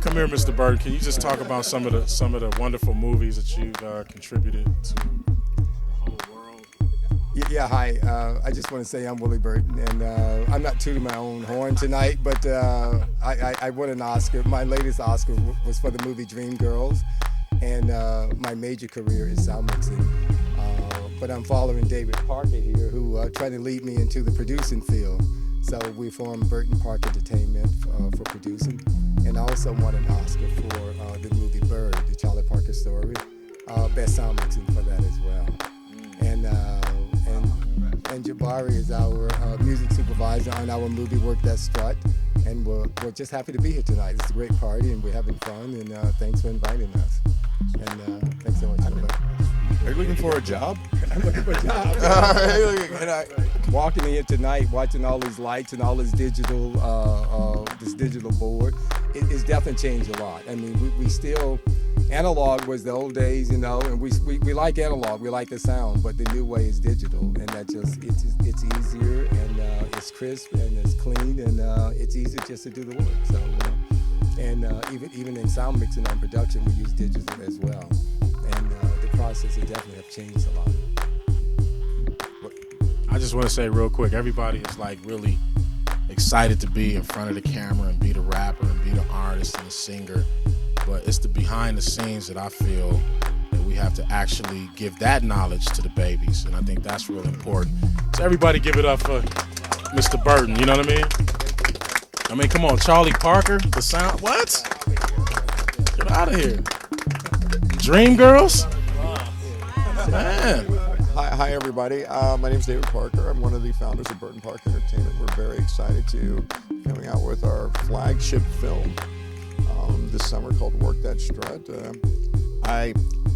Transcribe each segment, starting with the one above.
Come here, Mr. Burton. Can you just talk about some of the wonderful movies that you've contributed to the whole world? Yeah, hi. I just want to say I'm Willie Burton, and I'm not tooting my own horn tonight, but I won an Oscar. My latest Oscar was for the movie Dreamgirls, and my major career is sound mixing. But I'm following David Parker here, who tried to lead me into the producing field. So we formed Burton Park Entertainment for producing, and I also won an Oscar for the movie Bird, the Charlie Parker story, best sound mixing for that as well. And Jabari is our music supervisor on our movie work, That Strut, and we're just happy to be here tonight. It's a great party, and we're having fun, and thanks for inviting us. And thanks so much. Are you looking for a job? I'm looking for a job. Walking in here tonight, watching all these lights and all this digital board, it's definitely changed a lot. I mean, we still, analog was the old days, you know, and we like analog, we like the sound, but the new way is digital, and that it's easier, and it's crisp, and it's clean, and it's easier just to do the work. So, even in sound mixing and production, we use digital as well, and the processes definitely have changed a lot. I just want to say real quick, everybody is like really excited to be in front of the camera and be the rapper and be the artist and the singer, but it's the behind the scenes that I feel that we have to actually give that knowledge to the babies, and I think that's really important. So everybody give it up for Mr. Burton, you know what I mean? I mean, come on, Charlie Parker, the sound, what? Get out of here. Dreamgirls? Man. Hi everybody. My name is David Parker. I'm one of the founders of Burton Park Entertainment. We're very excited to be coming out with our flagship film this summer called That Strut. I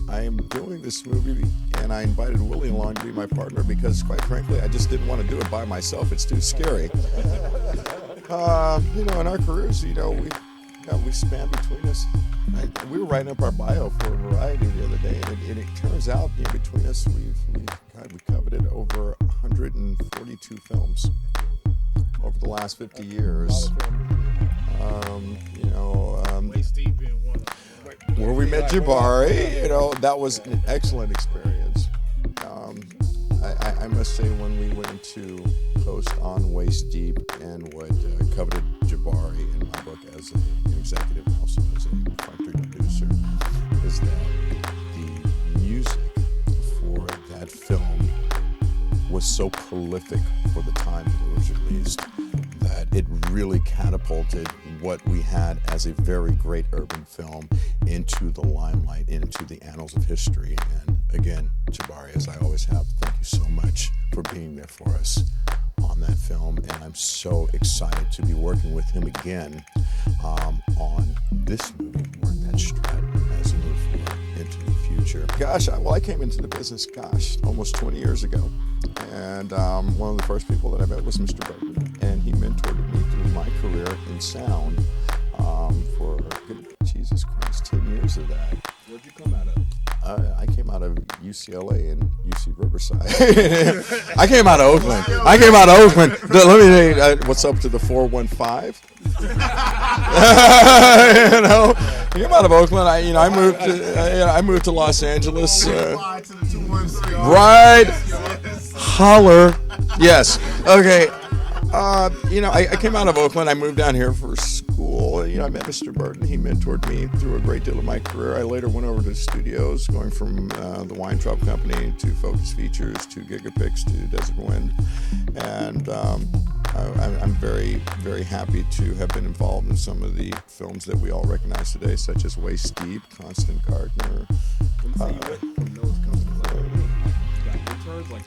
am doing this movie, and I invited Willie along to be my partner because, quite frankly, I just didn't want to do it by myself. It's too scary. In our careers, we span between us. We were writing up our bio for Variety the other day, and it turns out, between us, we coveted over 142 films over the last 50 years. Where we met Jabari, that was an excellent experience. I must say, when we went into post on Waist Deep and what coveted Jabari in my book as an executive and also as a factory producer, is that the music for that film was so prolific for the time that it was released that it really catapulted what we had as a very great urban film into the limelight, into the annals of history. And again, Jabari, as I always have, thank you so much for being there for us on that film, and I'm so excited to be working with him again on this movie, That Strut, as we move forward into the future. I came into the business, almost 20 years ago, and one of the first people that I met was Mr. Burton, and he mentored me through my career in sound for, Jesus Christ, 10 years of that. Where'd you come out of? I came out of UCLA and UC Riverside. I came out of Oakland. Let me tell you, what's up to the 415? I came out of Oakland. I moved to Los Angeles. Right. Holler. Yes. Okay. I came out of Oakland. I moved down here for school. I met Mr. Burton. He mentored me through a great deal of my career. I later went over to the studios, going from the Weintraub Company to Focus Features to Gigapix to Desert Wind. And I'm very, very happy to have been involved in some of the films that we all recognize today, such as Waist Deep, Constant Gardener. From those companies, got interns, you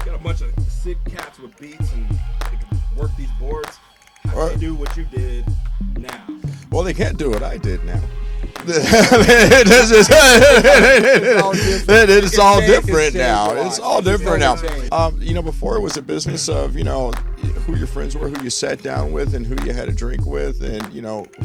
got a bunch of sick cats with beats and they can work these boards. How can they do what you did now? Well, they can't do what I did now. It's all different now. It's all different now. Before it was a business of, who your friends were, who you sat down with, and who you had a drink with, and,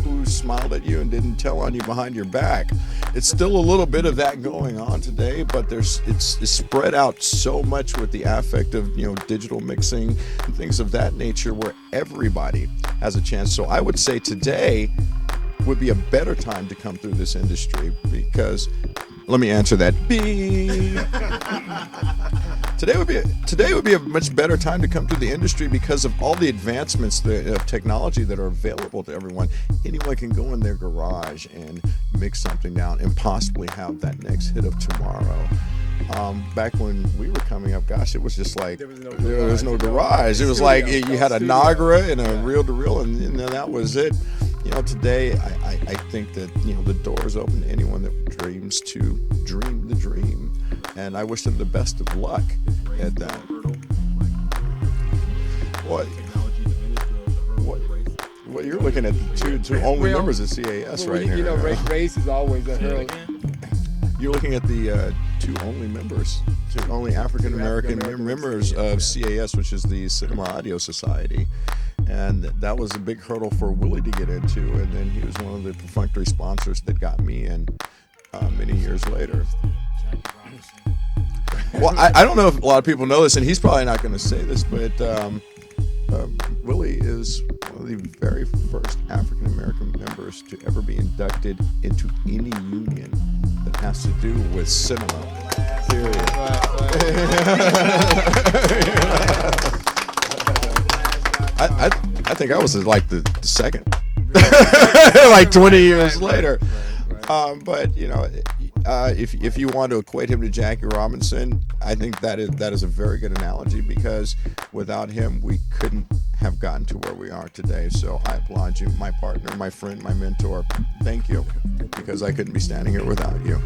who smiled at you and didn't tell on you behind your back. It's still a little bit of that going on today, but it's spread out so much with the affect of, digital mixing and things of that nature where everybody has a chance. So I would say today, would be a better time to come through this industry? Because, let me answer that. Beep. Today would be a much better time to come to the industry because of all the advancements of technology that are available to everyone. Anyone can go in their garage and mix something down and possibly have that next hit of tomorrow. Back when we were coming up, gosh, it was just like there was no garage. It was like you had a Nagra and a reel-to-reel, and that was it. Today I think that the door is open to anyone that dreams to dream the dream, and I wish them the best of luck at that. What you're looking at the two only members of CAS right here. Race is always a hurdle. You're looking at the two only African American members of CAS, which is the Cinema Audio Society. And that was a big hurdle for Willie to get into, and then he was one of the perfunctory sponsors that got me in many years later. Well, I don't know if a lot of people know this, and he's probably not going to say this, but Willie is one of the very first African American members to ever be inducted into any union that has to do with cinema. Period. I think I was like the second, like 20 years later. But if you want to equate him to Jackie Robinson, I think that is a very good analogy, because without him we couldn't have gotten to where we are today. So I applaud you, my partner, my friend, my mentor. Thank you, because I couldn't be standing here without you.